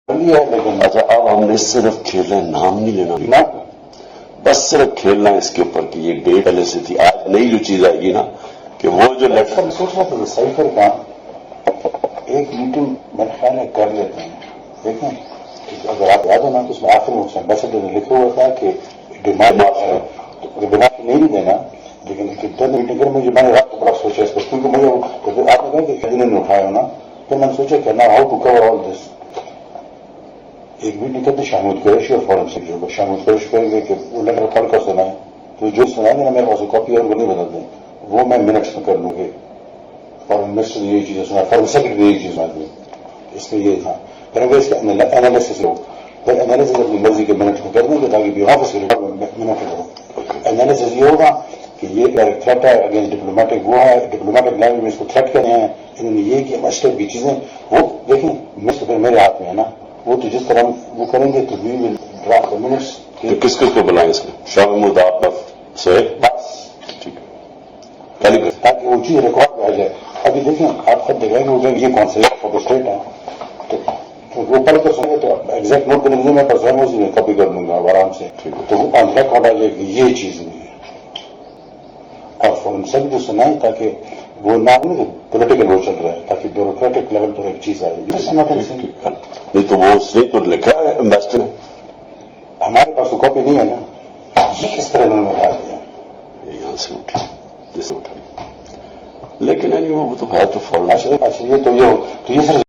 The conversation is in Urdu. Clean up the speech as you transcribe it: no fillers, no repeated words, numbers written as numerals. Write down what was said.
لیکن اچھا اب ہم نے صرف کھیلنا ہے، نام نہیں لینا، بس صرف کھیلنا ہے اس کے اوپر کہ یہ ڈیٹ پہلے سے تھی. آج نئی جو چیز آئے گی نا کہ وہ جو لیٹر سوچ رہا تھا سائفر کا ایک میٹنگ میرا خیال ہے کر لیتے ہیں. دیکھیں اگر آپ یاد ہو نا تو اس میں آخر میں ایمبیسڈر نے لکھا ہوا تھا کہ ڈیمانڈ ڈیمانڈ نہیں دینا، لیکن میٹنگ کر مجھے میں نے رات کو بڑا سوچا اس پر، کیونکہ مجھے آپ نے کہا کہ انہوں نے اٹھایا ہونا، پھر میں نے سوچا کہ نا ہاؤ ٹو کور آل دس. ایک میٹنگ کرتے شامود قریشی اور فورم سے جو شامود قریشی کہیں گے کہ وہ لیٹر پڑھ کر سنائیں، تو جو سنائیں گے نا میرے پاس کاپی اور وہ نہیں بدل دیں، وہ میں منٹس میں کر لوں گے. فارن منسٹر نے یہی چیزیں سنا، فارن سیکرٹری نے یہی چیز سنا دی، اس میں یہ تھا. پھر اگر اس کا انالیسس ہو پھر انالیسس اپنی مرضی کے منٹ میں کر دیں گے تاکہ بھی آفس کے منٹ کرو. انالیسس یہ ہوگا کہ یہ تھریٹ ہے اگینسٹ ڈپلومیٹک، وہ ہے ڈپلومیٹک لینگویج میں اس کو تھریٹ کرے ہیں انہوں نے یہ کہ مسئلے کی چیزیں وہ دیکھیں مسئلے پھر میرے ہاتھ میں ہے نا، وہ تو جس طرح وہ کریں گے تو وی ول ڈرافٹ منٹس. کس کس کو بلائیں اس میں؟ شاہ محمود آپ سے بس ٹھیک ہے تاکہ وہ چیز ریکارڈ میں آ جائے. ابھی دیکھیں آپ خود دیکھیں گے وہ کہیں یہ کون سا اسٹیٹ ہے تو وہ پڑھ کر سنیں تو ایگزیکٹ نوٹ کریں گے، میں پرسن اسی میں کاپی کر دوں گا آرام سے، تو وہ آن ریکارڈ آ جائے گی یہ چیز نہیں ہے. اور فورن سب جو سنائیں تاکہ وہ نہ پولیٹیکل وہ چل رہا ہے تاکہ بیوروکریٹک لیول پر ایک چیز آئے گی. نہیں تو وہ اس نے تو لکھا ہے امبیسڈر، ہمارے پاس تو کاپی نہیں ہے نا، یہ کس طرح انہوں نے بتا دیا یہاں سے اٹھا جیسے اٹھا، لیکن وہ تو ہے تو فورن. اچھا یہ تو یہ صرف